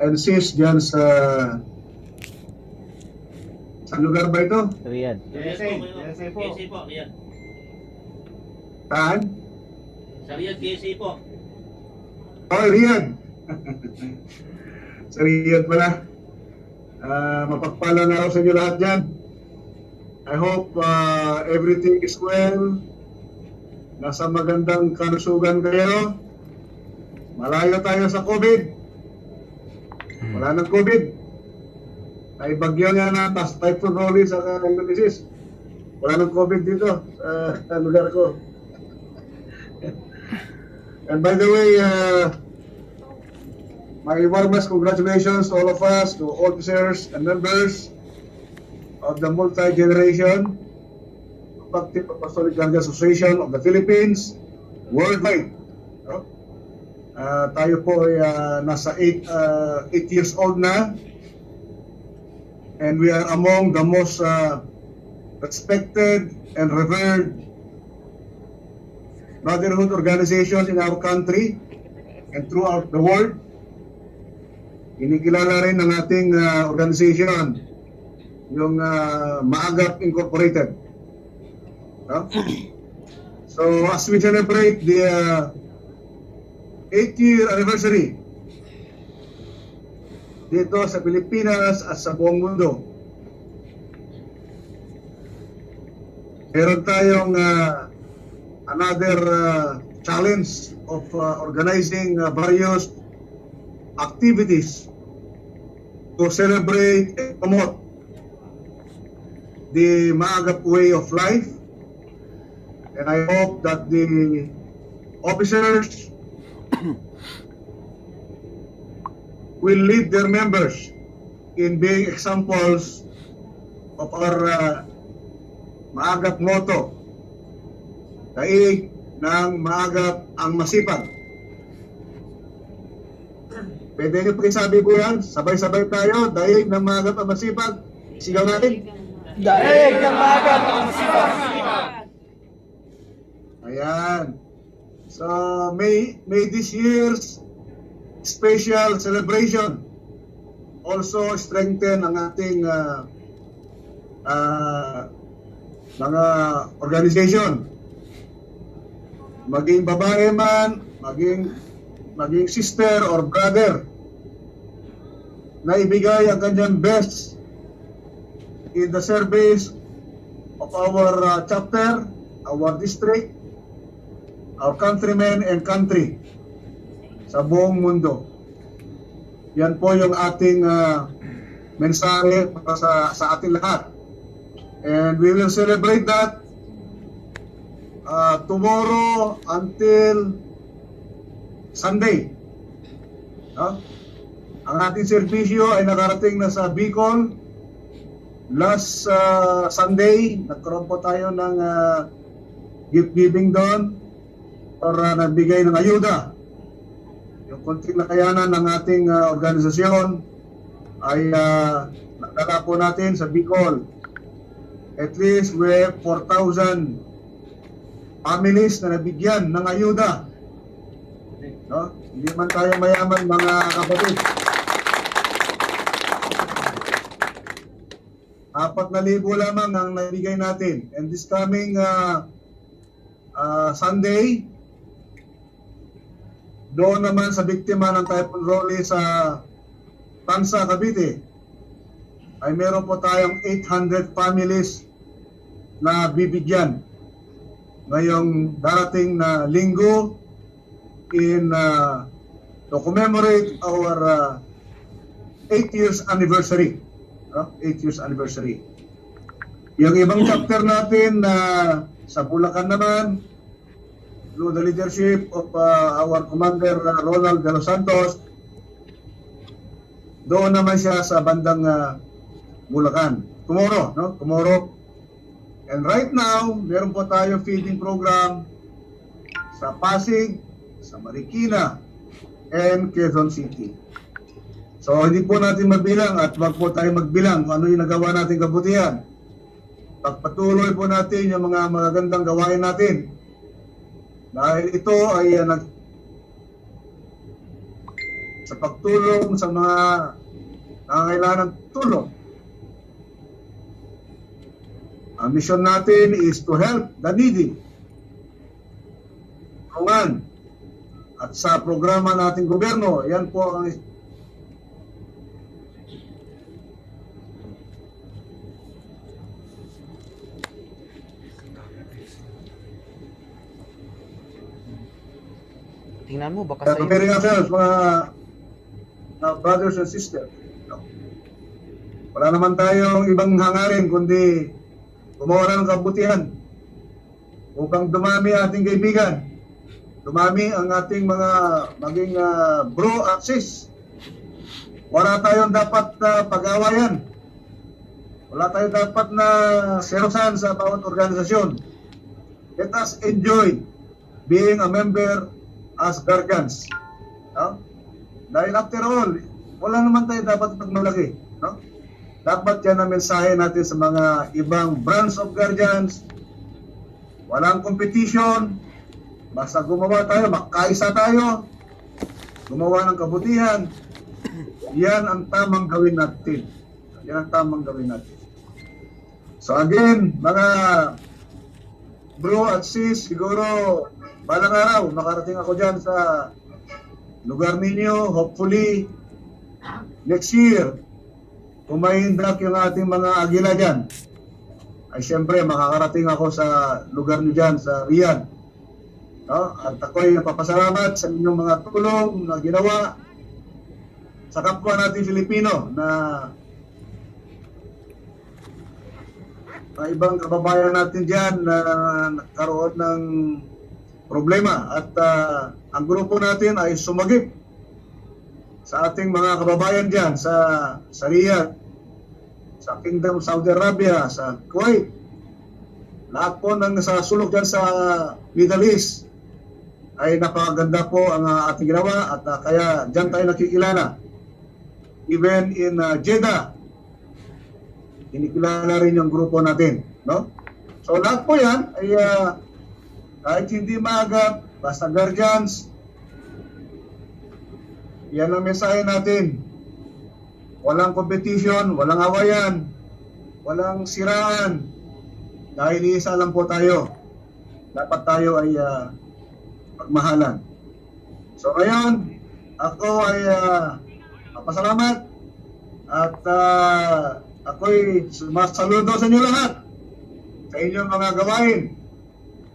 and sis dyan sa lugar ba ito? Riyadh. KSA po. KSA po, Riyadh. Saan? Sa Riyadh, KSA po. Oh, Riyadh. Sa Riyadh pala. Mapagpala na ako sa inyo lahat dyan. I hope everything is well. Nasa magandang kalusugan kayo. Malayo tayo sa COVID. Wala nang COVID. Ay bagyo nga na, tas Typhoon Rolly sa Indonesia. Wala nang COVID dito sa lugar ko. And by the way, my warmest congratulations to all of us, to officers and members of the multi-generation Active Apostolic Guardian Association of the Philippines worldwide. No? Tayo po ay nasa 8 years old na, and we are among the most respected and revered brotherhood organizations in our country and throughout the world. Kinikilala rin ng ating organization, yung Maagap Incorporated. No? So as we celebrate the 8th-year anniversary dito sa Pilipinas at sa buong mundo, meron tayong another challenge of organizing various activities to celebrate and promote the Maagap way of life. And I hope that the officers will lead their members in being examples of our Maagap motto, daig ng Maagap ang masipag. Pwede nyo pakisabi po yan, sabay-sabay tayo, daig ng Maagap ang masipag. Sigaw natin. Daig ng Maagap ang masipag. Ayan. So may this year's special celebration also strengthen ang ating mga organization. Maging babae man, maging sister or brother na ibigay ang kanyang best in the service of our chapter, our district, our countrymen and country sa buong mundo. Yan po yung ating mensahe para sa ating lahat. And we will celebrate that tomorrow until Sunday. No? Ang ating serbisyo ay nakarating na sa Bicol. Last Sunday, nagkaroon po tayo ng gift giving doon para nagbigay ng ayuda. Yung konting nakayanan ng ating organisasyon ay nadala po natin sa Bicol. At least we have 4,000 families na nabigyan ng ayuda. No? Hindi man tayo mayaman, mga kapatid. 4,000 lamang ang nabigay natin. And this coming Sunday, doon naman sa biktima ng Typhoon Rolly sa Tansa, Cavite, ay meron po tayong 800 families na bibigyan ngayong darating na linggo to commemorate our 8 years anniversary. 8 years anniversary. Yung ibang chapter natin na sa Bulacan naman, through the leadership of our Commander Ronald de los Santos, doon naman siya sa bandang Bulacan. Tomorrow, no? Tomorrow. And right now, meron po tayong feeding program sa Pasig, sa Marikina, and Quezon City. So, hindi po natin mabilang at wag po tayo magbilang kung ano yung nagawa natin kabutihan. Pagpatuloy po natin yung mga magagandang gawain natin. Dahil ito ay sa pagtulong sa mga nangangailangan ng tulong. Ang mission natin is to help the needy. Tulungan. At sa programa nating gobyerno, yan po ang Tingnan mo, baka sa'yo. preparing ourselves, mga brothers and sisters. No? Wala naman tayong ibang hangarin kundi gumawa ng kabutihan upang dumami ating kaibigan, dumami ang ating mga maging bro at sis. Wala tayong dapat pag-awayan. Wala tayong dapat na serosan sa bawat organisasyon. Let us enjoy being a member as guardians. No? Dahil after all, wala naman tayo dapat pagmalaki. No? Dapat yan ang mensahe natin sa mga ibang branch of guardians. Walang competition. Basta gumawa tayo, magkaisa tayo. Gumawa ng kabutihan. Yan ang tamang gawin natin. Yan ang tamang gawin natin. So again, mga bro at sis, siguro balang araw, makarating ako dyan sa lugar ninyo. Hopefully, next year, kung may hindak yung ating mga agila dyan, ay siyempre, makakarating ako sa lugar nyo dyan, sa Riyadh. No? At ako'y napapasalamat sa inyong mga tulong na ginawa sa kapwa natin Filipino na ibang kababayan natin dyan na nagkaroon ng problema at ang grupo natin ay sumagip sa ating mga kababayan dyan sa Riyadh, sa Kingdom of Saudi Arabia, sa Kuwait, lahat po ng nasa sulok dyan sa Middle East ay napakaganda po ang ating ginawa at kaya dyan tayo nakikilala. Even in Jeddah, kinikilala rin yung grupo natin, no? So lahat po yan ay kahit hindi maagap, basta guardians, yan ang mensahe natin. Walang competition, walang awayan, walang siraan. Dahil isa lang po tayo. Dapat tayo ay pagmahalan. So ngayon, ako ay pasalamat at ako'y sumasaludo sa inyo lahat sa inyong mga gawain.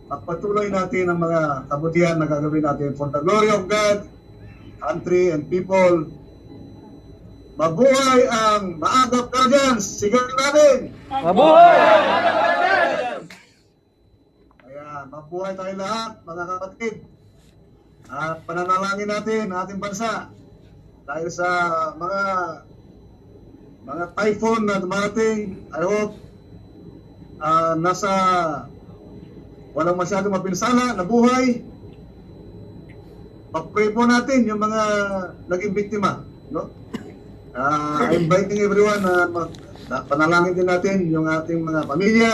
Pagpatuloy natin ang mga kabutihan na gagawin natin for the glory of God, country, and people. Mabuhay ang Maagap Guardians! Sigarin natin! Mabuhay! Ayan, mabuhay tayo lahat, mga kapatid. At pananalangin natin ang ating bansa dahil sa mga typhoon na dumarating. I hope nasa walang masyadong mapinsala na buhay. Pag-pray po natin yung mga naging biktima, no? I'm inviting everyone na panalangin din natin yung ating mga pamilya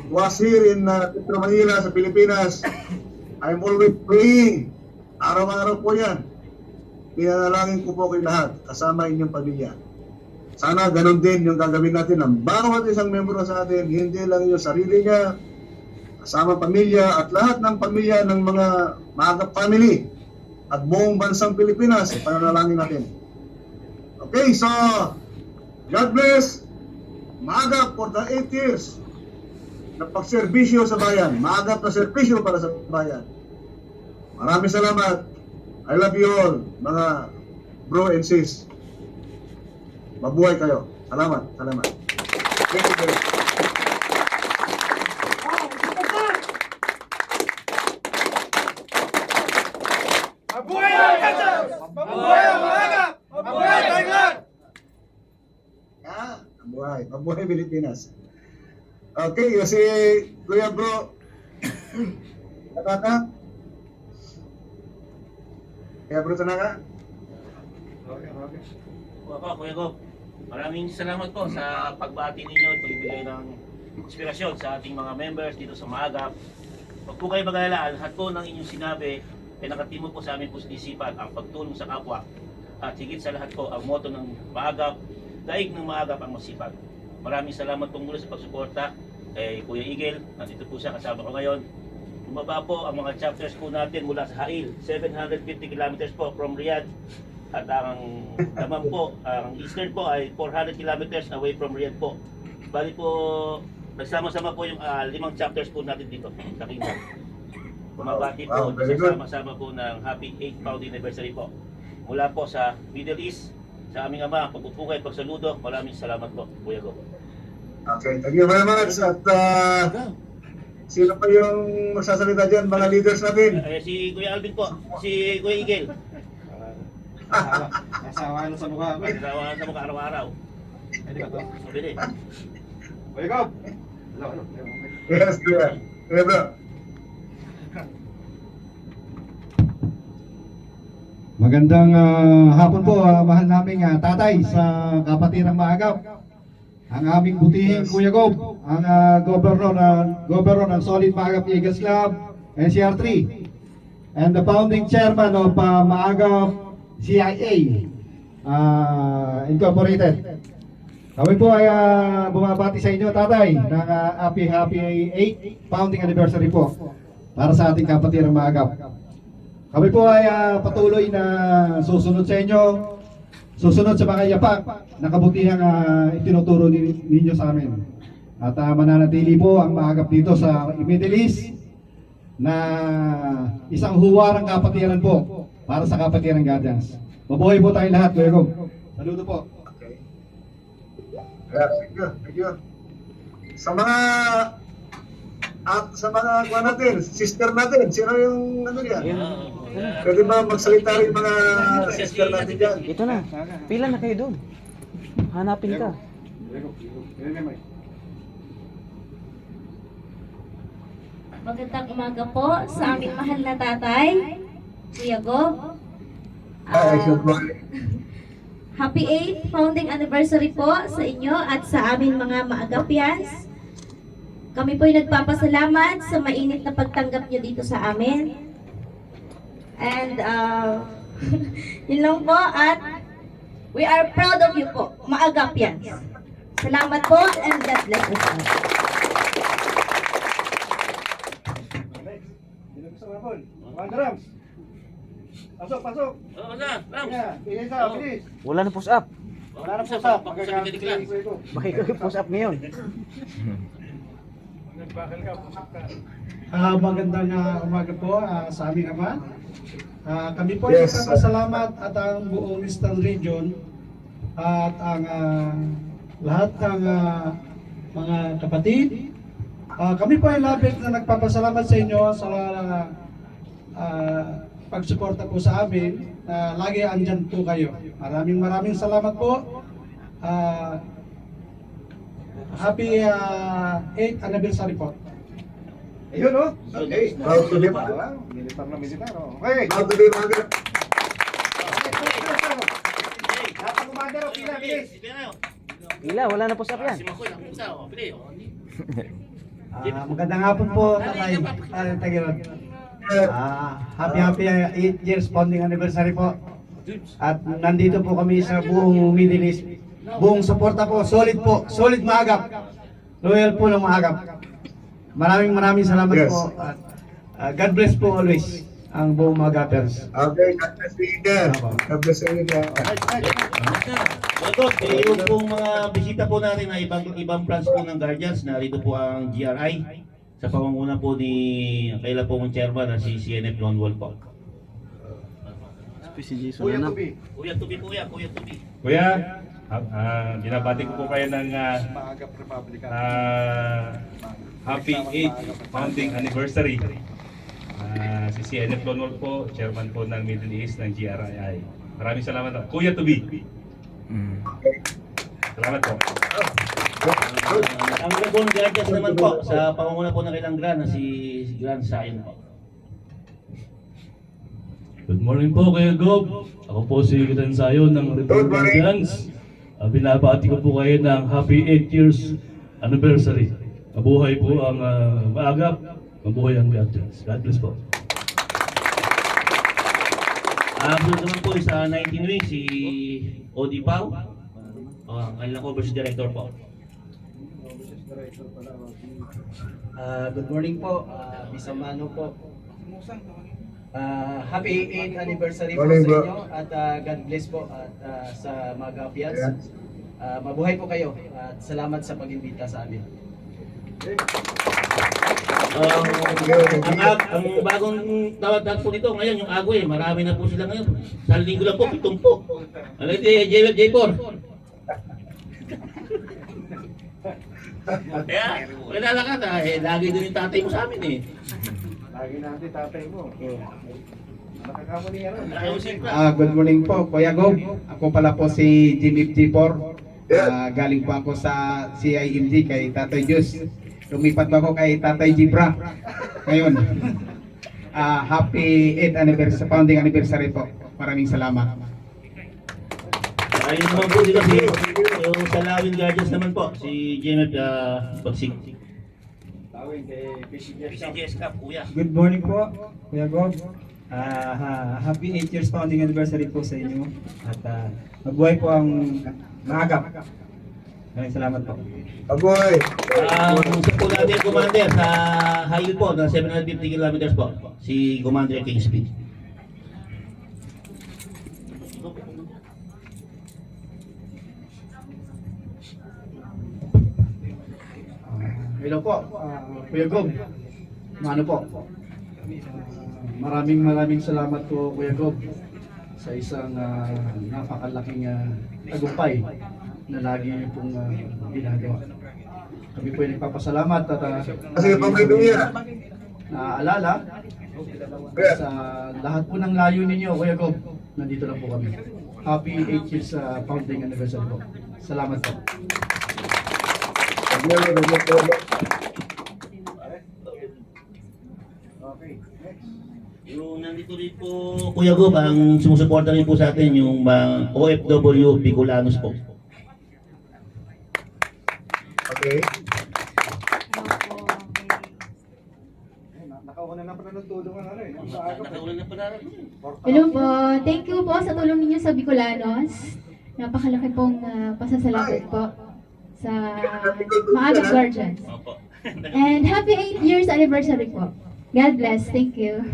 was here in Metro Manila sa Pilipinas. I'm always praying. Araw-araw po yan. Pinanalangin ko po kayo lahat kasama inyong pamilya. Sana ganun din yung gagawin natin ng bawat isang membro sa atin, hindi lang yung sarili niya, kasama pamilya at lahat ng pamilya ng mga Maagap family at buong bansang Pilipinas, pananalangin natin. Okay, so God bless Maagap for the 8 years na pagserbisyo sa bayan. Maagap na serbisyo para sa bayan. Maraming salamat. I love you all, mga bro and sis. Mabuhay kayo. Salamat. Salamat. Thank you very much. Mabuhay ang Kansas! Mabuhay ang Maagap! Mabuhay Thailand! Mabuhay. Mabuhay Pilipinas. Okay, kasi Kuya Bro, Tanaka? Kuya Bro Tanaka? Kuya Gob, maraming salamat po sa pagbati ninyo at pagbibigay ng inspirasyon sa ating mga members dito sa Maagap. Huwag po kayo mag-alala, lahat po ng inyong sinabi pinakatimo po sa amin po isipan ang pagtulong sa kapwa at higit sa lahat po ang motto ng maagap, daig ng maagap ang masipag. Maraming salamat po mula sa pagsuporta kay Kuya Igel. Nandito po siya, kasama ko ngayon. Bumaba po ang mga chapters po natin mula sa Hail, 750 kilometers po from Riyadh. At ang naman po, ang eastern po ay 400 kilometers away from Riyadh po. Bali po, nagsama-sama po yung 5 chapters po natin dito sa Kingdom. Bumabati po, Very good. sama-sama po ng happy 8th founding anniversary po. Mula po sa Middle East, sa aming ama, pagpupugay, pagsaludo, maraming salamat po, Kuya Go. Okay, thank you very much. At sino pa yung magsasalita dyan, mga leaders natin? Si Kuya Alvin po, si Kuya Igel. Nasawa na sa mukha ko. Nasawa sa mukha araw-araw. Pwede ba to? Pwede. Wake up! Ano? Yes, Kuya. Kuya bro. Magandang hapon po, mahal naming tatay sa Kapatirang Maagap. Ang aming butihing Kuya Gob, ang governor ng Solid Maagap Eagles Club, NCR3, and the founding chairman of Maagap CIA Incorporated. Kami po ay bumabati sa inyo, tatay, ng happy 8th founding anniversary po para sa ating Kapatirang Maagap. Kami po ay patuloy na susunod sa inyo, susunod sa mga yapak na kabutihang itinuturo ninyo sa amin. At mananatili po ang maagap dito sa Middle East na isang huwarang kapatiran po para sa Kapatiran Guardians. Mabuhay po tayong lahat, Kuya Gob. Saludo po. Okay. Yeah, thank you. Thank you. Sa mga kuha natin, sister natin, sino yung ano yan? Pwede ba magsalita rin mga sister natin dyan? Ito na. Pila na kayo doon. Hanapin ka. Magandang umaga po sa aming mahal na tatay, Kuya Gob. Ay, good morning. Happy 8th founding anniversary po sa inyo at sa aming mga maagapians. Kami po'y nagpapasalamat sa mainit na pagtanggap nyo dito sa amin. And yun lang po at we are proud of you po, maagapians. Salamat po and God bless us all. Rams! Pasok, pasok! Oo na, Rams. Yeah, bilis na, bilis! Wala na push up. Wala na po sa Pagkakamit ni Clans. Bakit kayo push up ngayon? Magandang umaga po sa aming ama. Kami po ay Yes. nagpapasalamat at ang buong Eastern Region at ang lahat ng mga kapatid. Kami po ay labis na nagpapasalamat sa inyo sa pagsuporta po sa amin. Lagi andyan po kayo. Maraming salamat po. Happy 8th anniversary po. Ayun, oh! Okay, proud to be mga. Militar na militar, oh. Okay! Proud to be mga. Dapat commander, oh, pila, bilis! Pila, wala na push up yan. Si Makoy, napunta. Pili. Magandang hapon po, Tatay Tagirod. Happy 8 years founding anniversary po. At nandito po kami sa buong Middle East. Buong suporta po, solid maagap. Loyal po ng maagap. Maraming salamat Yes. po. At God bless po always ang buong maagapers. Okay, God bless you again. God bless you again. Ito, yung pong mga bisita po natin na ibang branch po ng Guardians, narito po ang GRI sa pamumuno po ni kaila po ng chairman na si CNF Lone Wolf po. Si Jason Kuya na. Tubi! Kuya Tubi. Kuya, binabati ko po kayo ng Maagap Republican. happy 8th founding anniversary. Si CNF Lone Wolf po, chairman po ng Middle East ng GRI. Maraming salamat po. Kuya Tubi. Salamat po. Ang Dragon Guardians naman po sa pamumuno po ng kailang Gran na si Gran Sayon po. Good morning po, Kuya Gob. Ako po si Gran Sayon ng Good morning. Republicans. Binabati ko po kayo ng happy 8 years anniversary. Mabuhay po ang maagap, mabuhay ang Guardians. God bless po. Sunod naman po sa 19 Wings, si Odi Pau. Ang kanilang overseas director po. Good morning po, Bisamano po. Happy 8th anniversary po Morning, sa bro. inyo at God bless po at sa mga Gapians. Mabuhay po kayo at salamat sa pag-imbita sa amin. Ang bagong tawag po dito ngayon, yung Agoy, marami na po sila ngayon. Sa linggo lang po, 7 po. Ano ito, J4? Kaya, wala lang ka, lagi din yung tatay mo sa amin eh. Lagi natin tatay mo. Nakakamuli nga rin. Ayaw siyempre. Good morning po, Kuya Gob. Ako pala po si Jimmy G4. Galing po ako sa CIMG kay Tatay Diyos. Lumipat po ako kay Tatay Gibra. Ngayon, happy 8th anniversary, founding anniversary po. Maraming salamat. Ayun naman po dito si yung sa Lawin Guardians naman po, si JMF Bagsig. Tawin kay PCGS Cup, kuya. Good morning po, Kuya Gob. Happy 8 years founding anniversary po sa inyo. At mabuhay po ang maagap. Maraming salamat po. Aboy! Sa po natin commander sa highway po na 750 kilometers po, si Commander King Speed. Hello po, Kuya Gob. Mano po? Maraming salamat po, Kuya Gob, sa isang napakalaking tagumpay na lagi niyo pong ginagawa. Kami po ay nagpapasalamat at Kasi pag may dumiya. naaalala sa lahat po ng layo ninyo, Kuya Gob, nandito lang po kami. Happy 8 years founding anniversary po. Salamat po. Yung nandito rin po, Kuya Gob, ang sumusuporta rin po sa atin yung mga OFW Bicolanos po. Okay. Nakauna na pala ng tulong ang ano eh. Nakaulan na pala. Hello po. Thank you po sa tulong ninyo sa Bicolanos. Napakalaki pong pasasalamat po sa Maagang Guardians. Opo. And happy 8 years anniversary po. God bless. Thank you.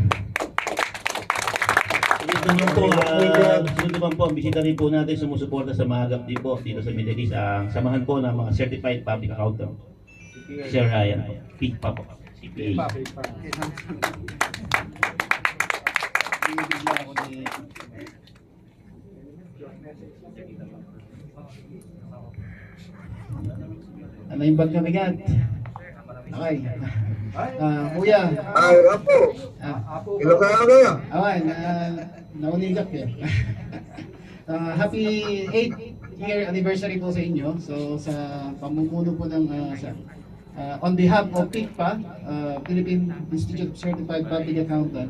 Sunod naman po, ang bisita rin po natin sumusuporta sa Maagap din po dito sa Middle East. Ang samahan po ng mga Certified Public Accountant. Sir Ryan po. PICPA po. CPA. Ano yung bag na bigat? Okay. Kuya. Ay, Apo! Ilocano kayo? Awan, nauligap eh. Happy 8th year anniversary po sa inyo. So sa pamumuno po ng on behalf of PICPA, Philippine Institute of Certified Public Accountant,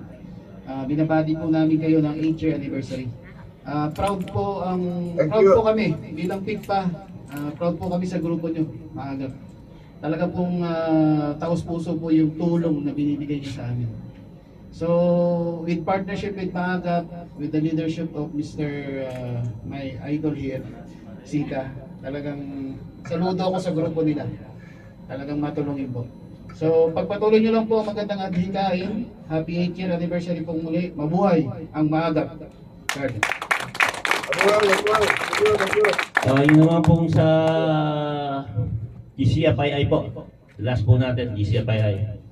binabati po namin kayo ng 8th year anniversary. Proud po kami bilang PICPA. Proud po kami sa grupo nyo, Maagap. Talaga pong taos-puso po yung tulong na binibigay niyo sa amin. So, with partnership with Maagap, with the leadership of Mr. My idol here, Sita, talagang saludo ako sa grupo nila. Talagang matulungin po. So, pagpatuloy nyo lang po ang magandang adhikain. Happy 8th year anniversary pong muli. Mabuhay ang Maagap. Guardian. Yun naman pong sa GCFII po. Last po natin, GCFII.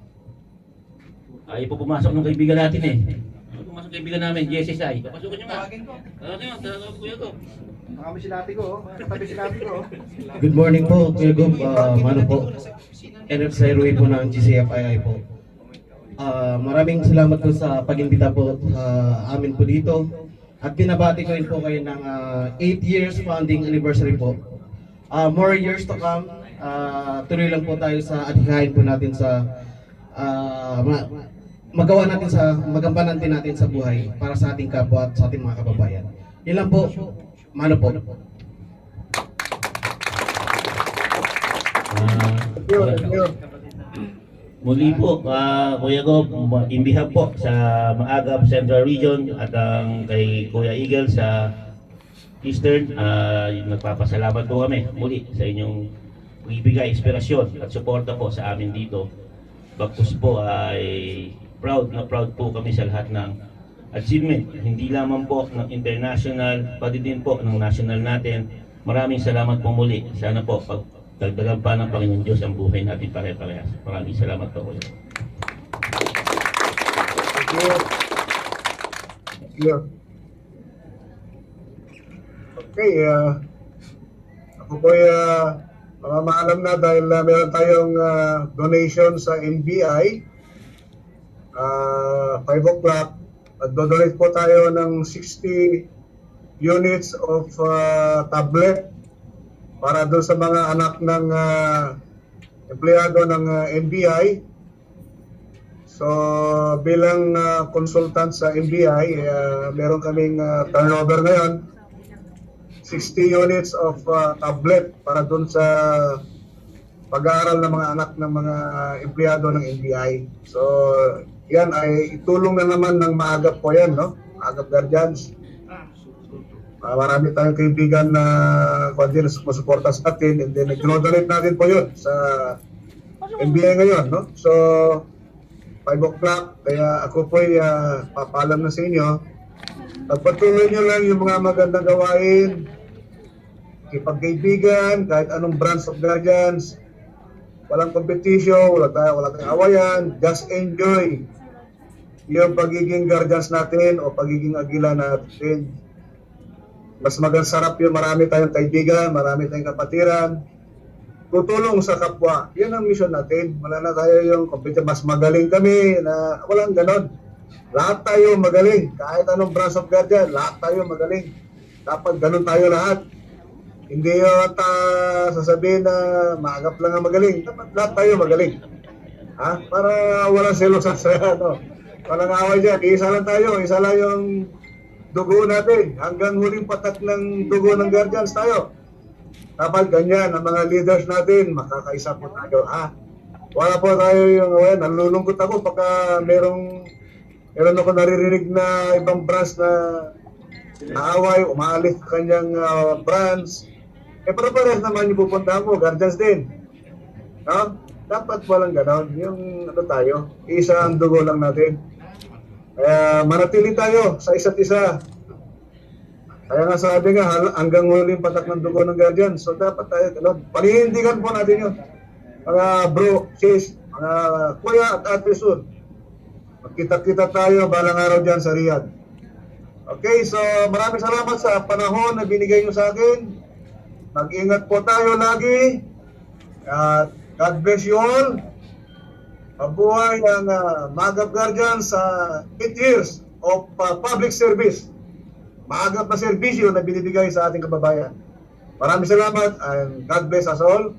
Ay po pumasok ng kaibigan natin eh. Pumasok ng kaibigan namin, GSSI. Papasukin nyo nga. Tawagin ko, Kuya Gob. Nakami sinati ko, katabi sinati ko. Good morning po, Kuya Gob. Mano po, NF Sairway po ng GCFII po. Maraming salamat po sa pag-imbita po sa amin po dito. At binabati ko rin po kayo ng 8 years founding anniversary po. More years to come. Tuloy lang po tayo sa adhikain po natin sa magawa natin sa magampanan din natin sa buhay para sa ating kapwa at sa ating mga kababayan. Yan lang po. Mano po. Muli po, Kuya Gob, in behalf po sa Maagap Central Region at ang kay Kuya Eagle sa Eastern, nagpapasalamat po kami muli sa inyong ibigay inspirasyon at suporta po sa amin dito. Bagkus po ay proud po kami sa lahat ng achievement, hindi lamang po ng international, pati din po ng national natin. Maraming salamat po muli. Sana po pagdagdagan pa ng Panginoon Diyos ang buhay natin pare-parehas. Maraming salamat po. Thank you. Thank you. Okay, ako po mamaalam na dahil meron tayong donation sa NBI. 5 o'clock, donate po tayo ng 60 units of tablet para doon sa mga anak ng empleyado ng NBI. So bilang consultant sa NBI, meron kaming turnover ngayon, 60 units of tablet para doon sa pag-aaral ng mga anak ng mga empleyado ng NBI. So yan ay itulong na naman ng Maagap po yan, no? Maagap Guardians. Marami tayong kaibigan na suporta sa atin, and then nag-donate natin po yun sa NBI ngayon, no? So 5 o'clock, kaya ako po papalam na sa inyo. Pagpatuloy nyo lang yung mga magandang gawain, ipagkaibigan, kahit anong branch of guardians, walang competition, wala tayong awayan, just enjoy yung pagiging guardians natin o pagiging agila natin. Mas sarap yun, marami tayong kaibigan, marami tayong kapatiran, tutulong sa kapwa. Yan ang mission natin. Wala na tayo yung competition, mas magaling kami, na walang ganon. Lahat tayo magaling, kahit anong branch of guardian, lahat tayo magaling. Dapat ganon tayo lahat. Hindi yung sasabihin na Maagap lang ang magaling. Dapat lahat tayo magaling. Para walang selos sa ano. Walang away dyan. Isa lang tayo. Isa lang yung dugo natin. Hanggang huling patak ng dugo ng guardians tayo. Dapat ganyan. Ang mga leaders natin, makakaisa po tayo. Wala po tayo yung, nalulungkot ako pagka meron ako naririnig na ibang branch na naaway, umaalis sa kanyang branch. Para pares naman yung pupuntahan mo, guardians din. No? Dapat walang ganon. Yung tayo, isa ang dugo lang natin. Kaya manatili tayo sa isa't isa. Kaya nga sabi nga, hanggang huling patak ng dugo ng guardians. So dapat tayo, paninindigan po natin yun. Mga bro, sis, mga kuya at ate Sun. Magkita-kita tayo balang araw dyan sa Riyadh. Okay, so maraming salamat sa panahon na binigay nyo sa akin. Mag-ingat po tayo lagi. God bless you all. Mabuhay ang Maagap Guardians sa 8 years of public service. Maagap na serbisyo na binibigay sa ating kababayan. Maraming salamat and God bless us all.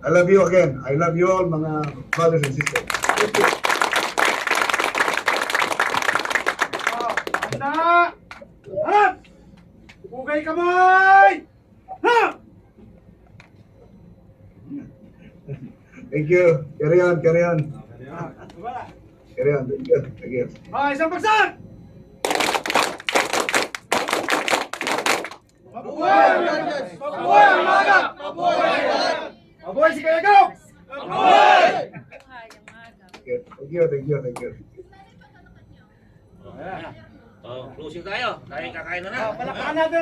I love you again. I love you all, mga brothers and sisters. Thank you. Harap! Bugay kamay! Thank you. Carry on, carry on. Carry on. Thank you. Thank you. Isang bagsak! Mabuhay ang Guardians! Mabuhay ang Maagap! Mabuhay ang Maagap! Mabuhay si Kuya Gob! Mabuhay! Thank you, thank you, thank you. Closing tayo. Tayo kakain na. Palakpakan natin